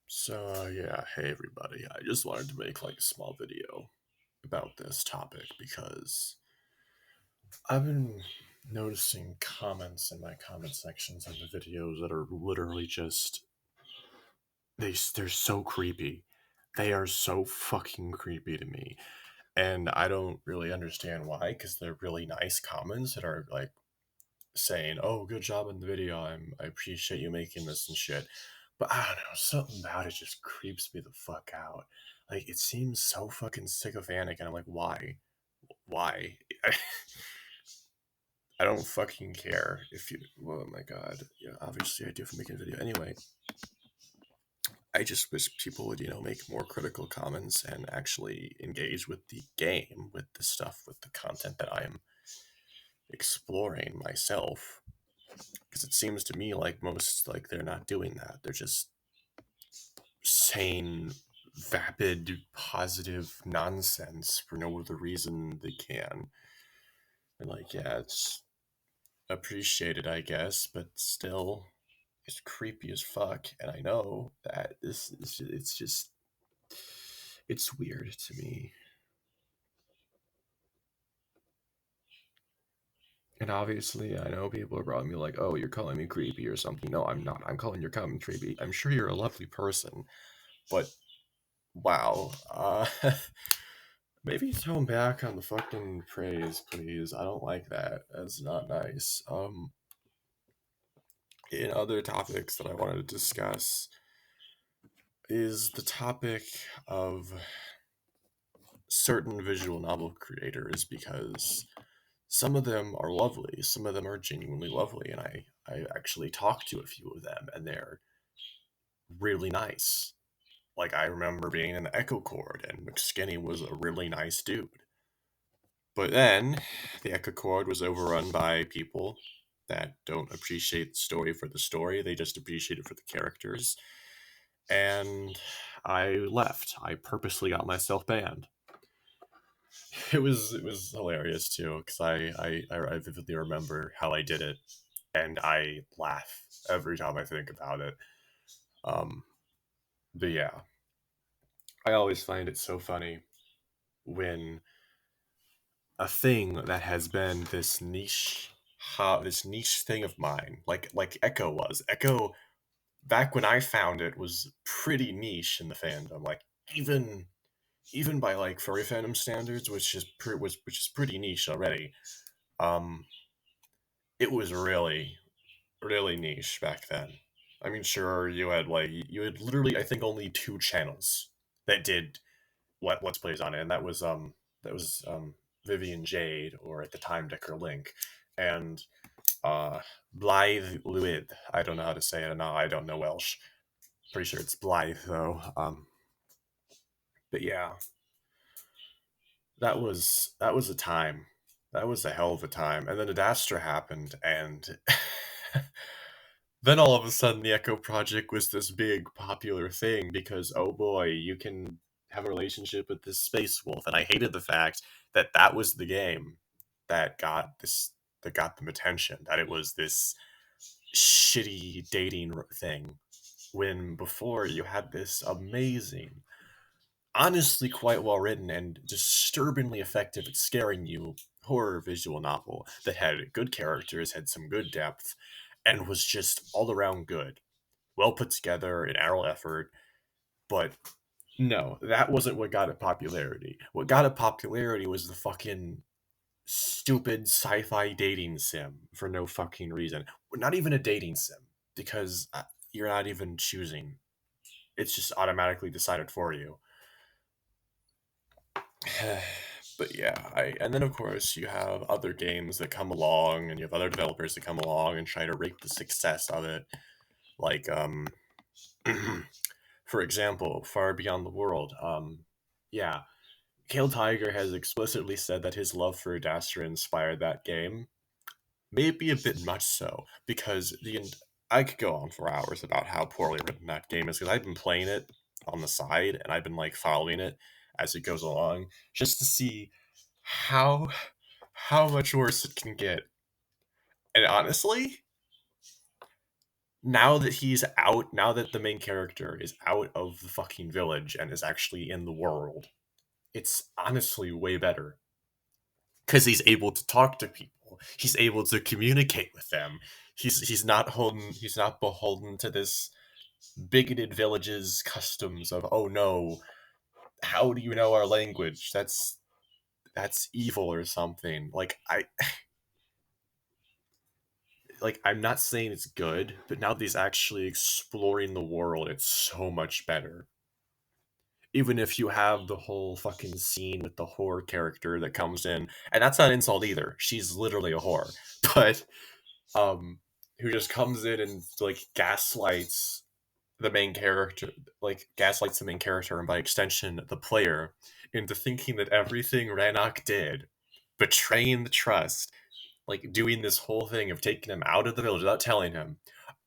Yeah, hey everybody. I just wanted to make like a small video about this topic because I've been noticing comments in my comment sections on the videos that are literally just they're so creepy. They are so fucking creepy to me. And I don't really understand why cuz they're really nice comments that are like saying, "Oh, good job in the video. I appreciate you making this and shit." But I don't know, something about it just creeps me the fuck out. Like it seems so fucking sycophantic, and I'm like, why? Why? I don't fucking care if you. Oh my god. Yeah, obviously I do for making a video. Anyway, I just wish people would, make more critical comments and actually engage with the game, with the stuff, with the content that I am exploring myself. Because it seems to me like most like they're not doing that. They're just saying vapid positive nonsense for no other reason they can. And like, yeah, it's appreciated, I guess, but still it's creepy as fuck. And I know that this is it's weird to me. And obviously, I know people are probably like, "Oh, you're calling me creepy or something." No, I'm not. I'm calling your comment creepy. I'm sure you're a lovely person, but wow. Maybe tone back on the fucking praise, please. I don't like that. That's not nice. In other topics that I wanted to discuss is the topic of certain visual novel creators because some of them are lovely, some of them are genuinely lovely, and I actually talked to a few of them, and they're really nice. Like, I remember being in the Echo Chord, and McSkinney was a really nice dude. But then the Echo Chord was overrun by people that don't appreciate the story for the story, they just appreciate it for the characters. And I left. I purposely got myself banned. It was hilarious too, because I vividly remember how I did it, and I laugh every time I think about it. Um, but yeah, I always find it so funny when a thing that has been this niche thing of mine, like Echo was. Echo, back when I found it, was pretty niche in the fandom. Like even by like furry fandom standards, which is pretty niche already. Um, it was really niche back then. I mean, sure, you had literally, I think, only two channels that did let's plays on it, and that was Vivian Jade, or at the time Decker Link, and Blythe Lwyd. I don't know how to say it. No, I don't know Welsh. Pretty sure it's Blythe though. But yeah, that was a time. That was a hell of a time. And then Adastra happened, and then all of a sudden the Echo Project was this big popular thing because oh boy, you can have a relationship with this space wolf, and I hated the fact that that was the game that got them attention. That it was this shitty dating thing when before you had this amazing, honestly quite well written and disturbingly effective at scaring you horror visual novel that had good characters, had some good depth, and was just all around good. Well put together, an arrow effort, but no, that wasn't what got it popularity. What got it popularity was the fucking stupid sci-fi dating sim for no fucking reason. Not even a dating sim, because you're not even choosing. It's just automatically decided for you. But yeah, I and then of course you have other games that come along, and you have other developers that come along and try to rake the success of it. Like for example, Far Beyond the World. Yeah, Kale Tiger has explicitly said that his love for Adastra inspired that game. Maybe a bit much so, because I could go on for hours about how poorly written that game is, because I've been playing it on the side, and I've been like following it as it goes along, just to see how how much worse it can get. And honestly, now that he's out, now that the main character is out of the fucking village and is actually in the world, it's honestly way better because he's able to talk to people. He's able to communicate with them. He's not beholden to this bigoted village's customs of, oh no, how do you know our language? That's evil or something. I'm not saying it's good, but now that he's actually exploring the world, it's so much better. Even if you have the whole fucking scene with the whore character that comes in, and that's not an insult either. She's literally a whore, but um, who just comes in and like the main character, gaslights the main character, and by extension the player, into thinking that everything Rannoch did, betraying the trust, like doing this whole thing of taking him out of the village without telling him,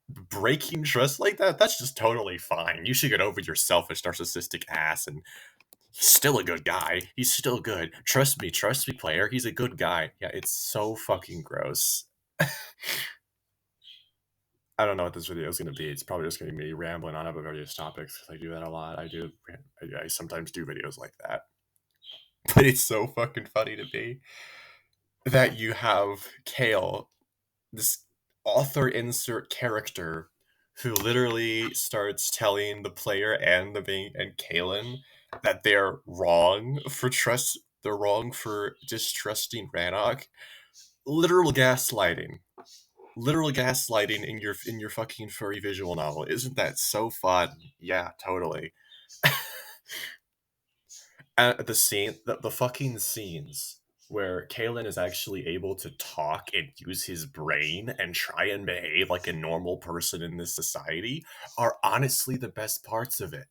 breaking trust like that, that's just totally fine. You should get over your selfish, narcissistic ass, and he's still a good guy. He's still good. Trust me, player. He's a good guy. Yeah, it's so fucking gross. I don't know what this video is going to be. It's probably just going to be me rambling on about various topics because I do that a lot. I sometimes do videos like that. But it's so fucking funny to me that you have Kale, this author insert character, who literally starts telling the player and Kalen that they're wrong for distrusting Rannoch. Literal gaslighting. Literal gaslighting in your fucking furry visual novel. Isn't that so fun? Yeah, totally. The fucking scenes where Kalen is actually able to talk and use his brain and try and behave like a normal person in this society are honestly the best parts of it.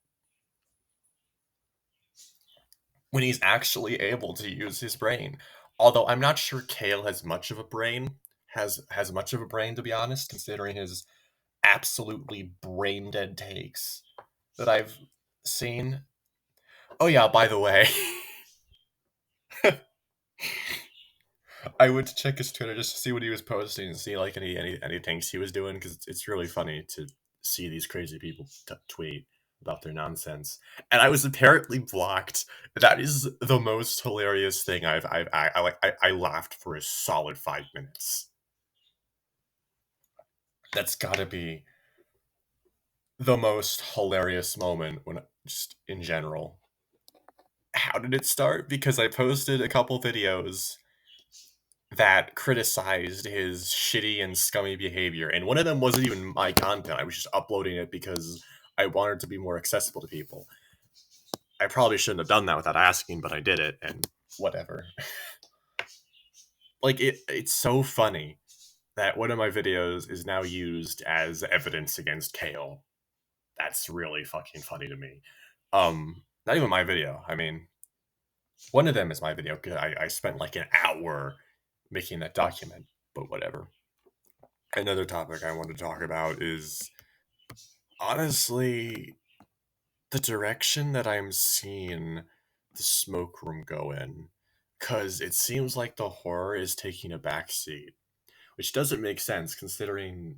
When he's actually able to use his brain. Although I'm not sure Kale has much of a brain, has much of a brain, to be honest, considering his absolutely brain dead takes that I've seen. Oh yeah, by the way, I went to check his Twitter just to see what he was posting and see like any things he was doing, because it's really funny to see these crazy people tweet about their nonsense. And I was apparently blocked. That is the most hilarious thing I laughed for a solid 5 minutes. That's gotta be the most hilarious moment when just in general. How did it start? Because I posted a couple videos that criticized his shitty and scummy behavior, and one of them wasn't even my content. I was just uploading it because I wanted to be more accessible to people. I probably shouldn't have done that without asking, but I did it, and whatever. It's so funny that one of my videos is now used as evidence against Kale. That's really fucking funny to me. Not even my video. I mean, one of them is my video because I spent like an hour making that document, but whatever. Another topic I want to talk about is honestly the direction that I'm seeing the smoke room go in. Because it seems like the horror is taking a backseat, which doesn't make sense considering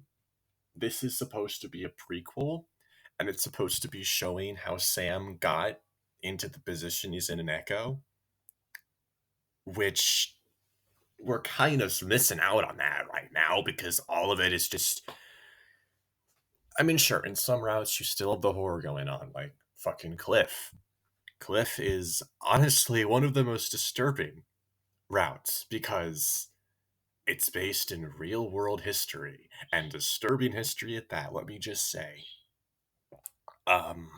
this is supposed to be a prequel and it's supposed to be showing how Sam got into the position he's in Echo, which we're kind of missing out on that right now because all of it is just. I mean, sure, in some routes you still have the horror going on, like fucking Cliff. Cliff is honestly one of the most disturbing routes because it's based in real world history and disturbing history at that, let me just say. Um,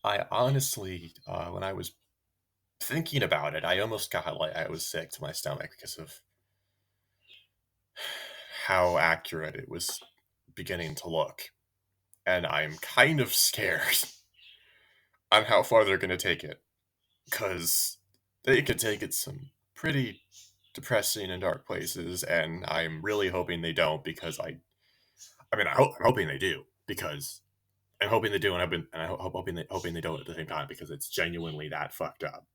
I honestly, when I was thinking about it, I almost got like I was sick to my stomach because of how accurate it was beginning to look. And I'm kind of scared on how far they're going to take it. Because they could take it some pretty depressing and dark places, and I'm really hoping they don't because I'm hoping they do because I'm hoping they do, and hoping they don't at the same time because it's genuinely that fucked up.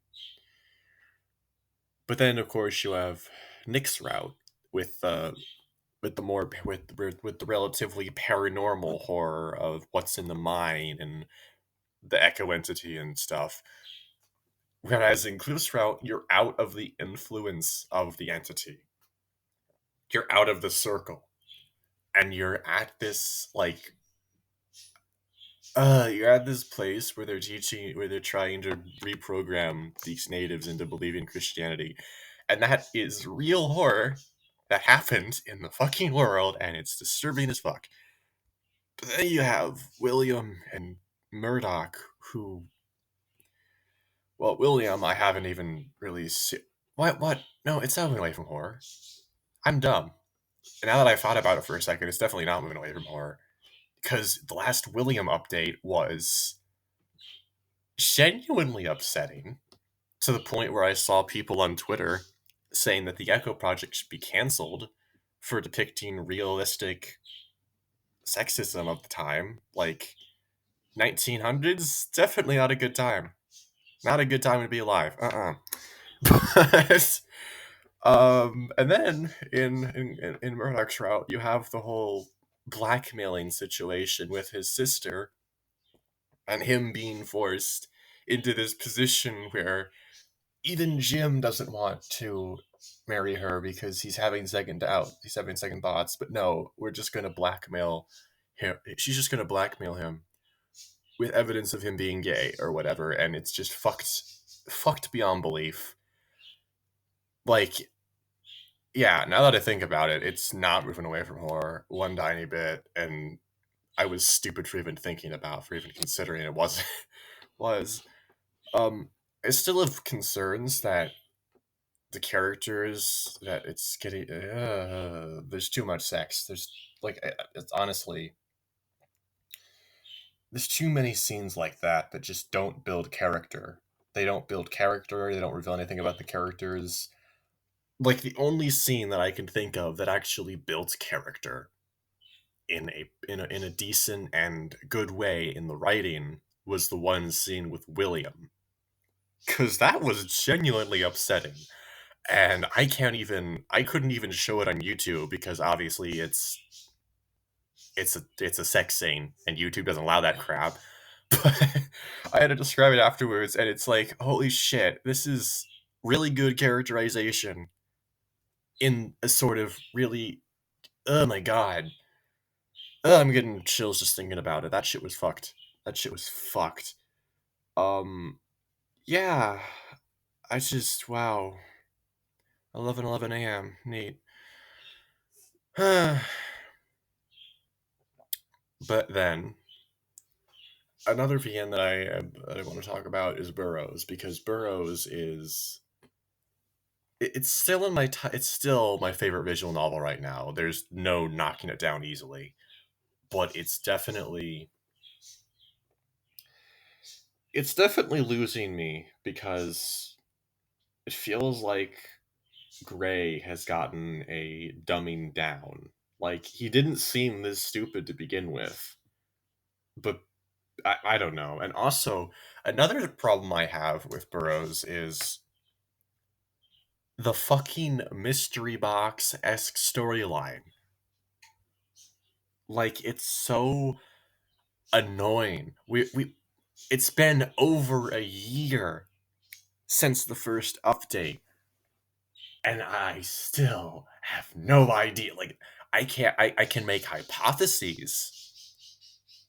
But then, of course, you have Nick's route with with the more with the relatively paranormal horror of what's in the mine and the echo entity and stuff. Whereas in Close Route, you're out of the influence of the entity. You're out of the circle. And you're at this like you're at this place where they're trying to reprogram these natives into believing Christianity. And that is real horror that happened in the fucking world, and it's disturbing as fuck. But then you have William and Murdoch, who, well, William, I haven't even really seen. What? No, it's not moving away from horror. I'm dumb. And now that I've thought about it for a second, it's definitely not moving away from horror. Because the last William update was genuinely upsetting to the point where I saw people on Twitter saying that the Echo Project should be canceled for depicting realistic sexism of the time. Like, 1900s, definitely not a good time. Not a good time to be alive. But, and then in Murdoch's route, you have the whole blackmailing situation with his sister and him being forced into this position where even Jim doesn't want to marry her because he's having second doubt. He's having second thoughts. But no, we're just going to blackmail him. She's just going to blackmail him with evidence of him being gay or whatever. And it's just fucked beyond belief. Like, yeah, now that I think about it, it's not moving away from horror one tiny bit. And I was stupid for even thinking about, for even considering it was. was. I still have concerns that the characters that it's getting there's too much sex. There's like it's honestly there's too many scenes like that just don't build character. They don't build character. They don't reveal anything about the characters. Like the only scene that I can think of that actually built character in a decent and good way in the writing was the one scene with William, because that was genuinely upsetting. And I couldn't even show it on YouTube because obviously it's a sex scene and YouTube doesn't allow that crap. But I had to describe it afterwards, and it's like, holy shit, this is really good characterization in a sort of really, oh my god, I'm getting chills just thinking about it. That shit was fucked. That shit was fucked. Um, yeah, I just wow, 11:11 a.m. Neat. But then another VN that I want to talk about is Burroughs, because Burroughs is it's still it's still my favorite visual novel right now. There's no knocking it down easily, but it's definitely losing me because it feels like Gray has gotten a dumbing down. Like he didn't seem this stupid to begin with, but I don't know. And also another problem I have with Burroughs is the fucking mystery box esque storyline. Like it's so annoying. We it's been over a year since the first update, and I still have no idea. Like I can make hypotheses,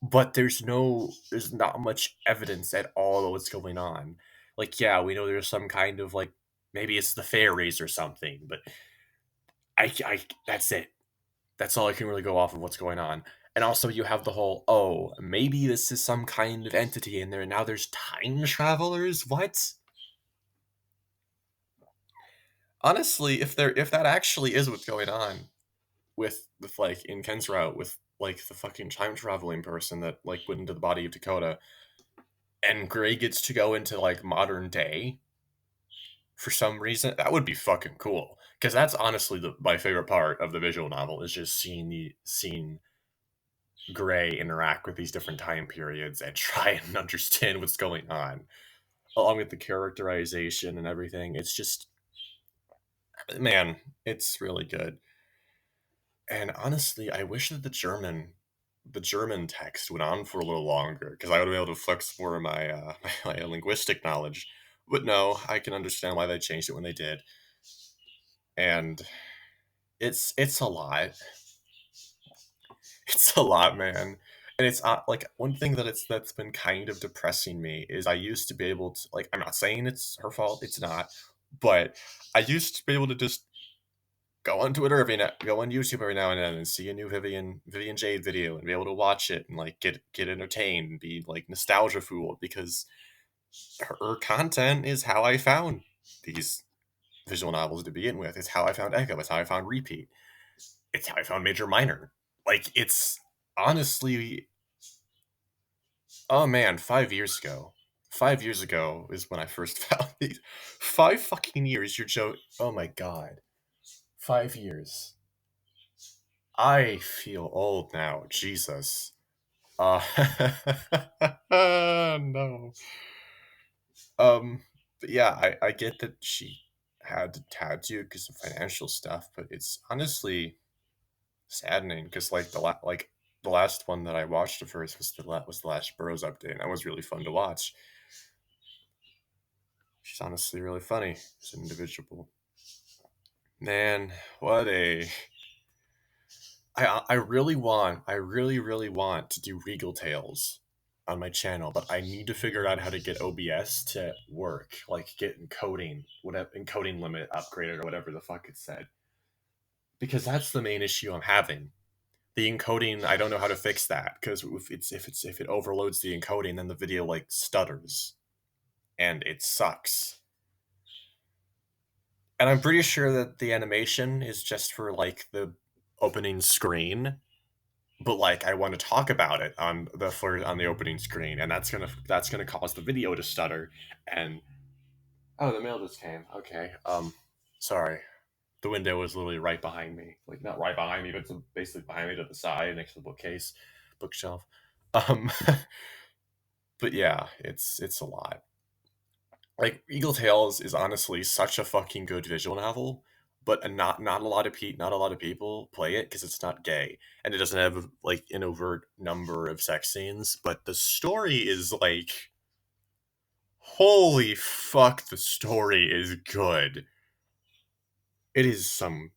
but there's not much evidence at all of what's going on. Like, yeah, we know there's some kind of like maybe it's the fairies or something, but I that's it. That's all I can really go off of what's going on. And also, you have the whole, oh, maybe this is some kind of entity in there, and now there's time travelers? What? Honestly, if that actually is what's going on with like in Ken's route with like the fucking time traveling person that like went into the body of Dakota, and Gray gets to go into like modern day for some reason, that would be fucking cool. Because that's honestly my favorite part of the visual novel is just seeing Gray interact with these different time periods and try and understand what's going on, along with the characterization and everything. It's just, man, it's really good. And honestly, I wish that the German text went on for a little longer because I would be able to flex more of my my linguistic knowledge. But no, I can understand why they changed it when they did, and it's a lot. It's a lot, man. And it's like one thing that's been kind of depressing me is I used to be able to, like, I'm not saying it's her fault, it's not, but I used to be able to just go on Twitter go on YouTube every now and then and see a new Vivian Jade video and be able to watch it and like get entertained and be like nostalgia fooled because her content is how I found these visual novels to begin with. It's how I found Echo. It's how I found Repeat. It's how I found Major Minor. Like it's honestly, oh man, 5 years ago. 5 years ago is when I first found these. 5 fucking years, you're joking. Oh my god. 5 years. I feel old now. Jesus. Uh, no. But yeah, I get that she had to because of financial stuff, but it's honestly saddening because like the last one that I watched of hers was the last Burrows update. And that was really fun to watch. She's honestly really funny as an individual. Man, what a I really want to do Regal Tales on my channel, but I need to figure out how to get OBS to work, like get encoding, whatever encoding limit upgraded or whatever the fuck it said. Because that's the main issue I'm having. The encoding, I don't know how to fix that because if it overloads the encoding, then the video like stutters, and it sucks. And I'm pretty sure that the animation is just for like the opening screen, but like I want to talk about it on the opening screen, and that's gonna cause the video to stutter. And oh, the mail just came. Okay, sorry, the window was literally right behind me, like not right behind me, but it's basically behind me to the side next to the bookshelf. Um, but yeah, it's a lot. Like Eagle Tales is honestly such a fucking good visual novel, but not a lot of not a lot of people play it because it's not gay and it doesn't have like an overt number of sex scenes. But the story is like, holy fuck, the story is good. It is some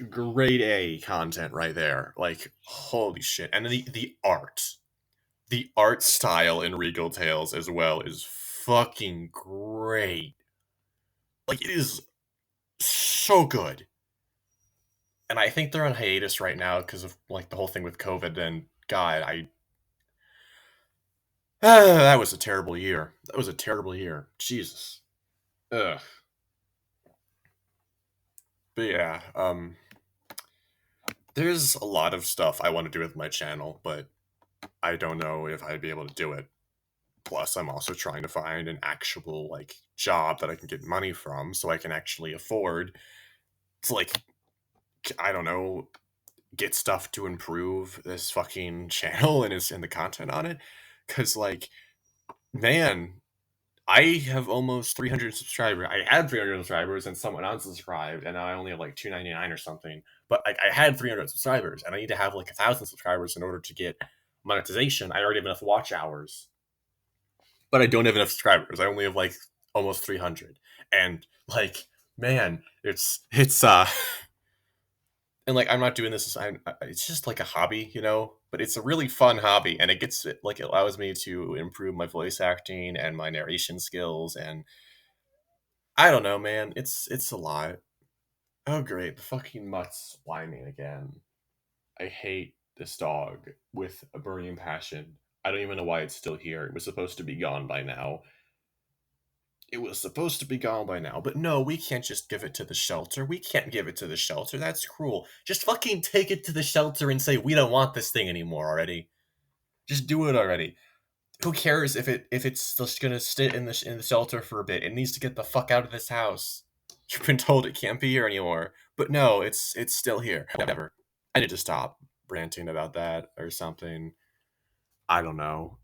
grade A content right there. Like holy shit, and the art style in Regal Tales as well is fucking great. Like it is so good. And I think they're on hiatus right now because of like the whole thing with COVID. And God, I that was a terrible year. That was a terrible year. Jesus. Ugh. But yeah, there's a lot of stuff I want to do with my channel, but I don't know if I'd be able to do it. Plus, I'm also trying to find an actual like job that I can get money from, so I can actually afford to like I don't know get stuff to improve this fucking channel and the content on it. Cause like man, I have almost 300 subscribers. I had 300 subscribers and someone unsubscribed, and now I only have like 299 or something. But like, I had 300 subscribers, and I need to have like 1,000 subscribers in order to get monetization. I already have enough watch hours, but I don't have enough subscribers. I only have like almost 300, and like, man, it's and like I'm not doing this. It's just like a hobby, you know. But it's a really fun hobby, and it allows me to improve my voice acting and my narration skills, and I don't know, man. It's a lot. Oh great, the fucking mutt's whining again. I hate this dog with a burning passion. I don't even know why it's still here. It was supposed to be gone by now. It was supposed to be gone by now, but no, we can't just give it to the shelter. We can't give it to the shelter. That's cruel. Just fucking take it to the shelter and say we don't want this thing anymore already. Just do it already. Who cares if it's just gonna sit in the shelter for a bit? It needs to get the fuck out of this house. You've been told it can't be here anymore, but no, it's still here. Whatever. I need to stop ranting about that or something. I don't know.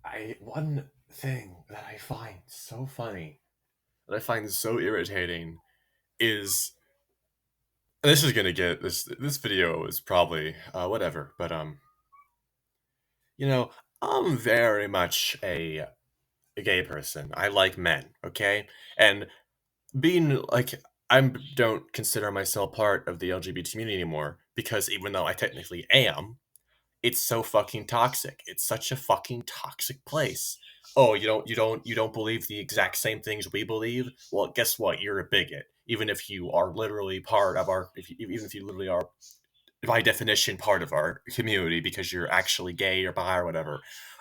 I one thing that I find so funny. that I find so irritating is, this is gonna get this video is probably whatever, but you know, I'm very much a gay person. I like men, okay? And being like, I don't consider myself part of the LGBT community anymore because even though I technically am, it's so fucking toxic. It's such a fucking toxic place. Oh, you don't believe the exact same things we believe? Well, guess what? You're a bigot. Even if you are literally part of our, even if you literally are by definition part of our community because you're actually gay or bi or whatever.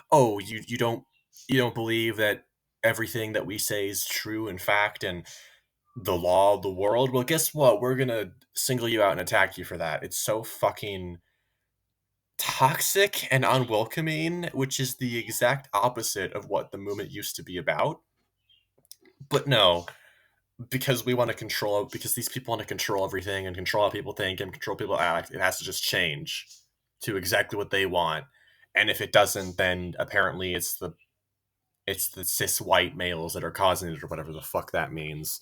Oh, you don't believe that everything that we say is true in fact and the law of the world? Well, guess what? We're gonna single you out and attack you for that. It's so fucking toxic and unwelcoming, which is the exact opposite of what the movement used to be about. But no, because we want to control, because these people want to control everything and control how people think and control people act, it has to just change to exactly what they want. And if it doesn't, then apparently it's the cis white males that are causing it or whatever the fuck that means.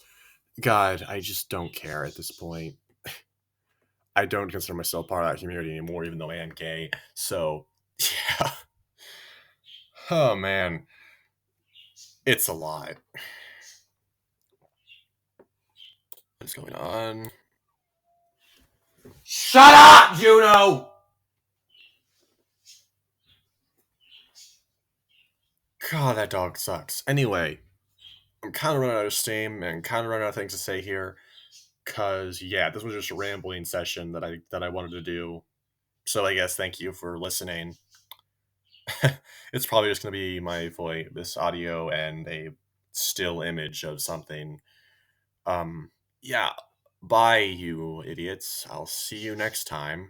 God, I just don't care at this point. I don't consider myself part of that community anymore, even though I am gay. So, yeah. Oh man, it's a lot. What's going on? Shut up, Juno! God, that dog sucks. Anyway, I'm kind of running out of steam and kind of running out of things to say here. Cause yeah, this was just a rambling session that I wanted to do. So I guess thank you for listening. It's probably just gonna be my voice, this audio, and a still image of something. Yeah. Bye, you idiots. I'll see you next time.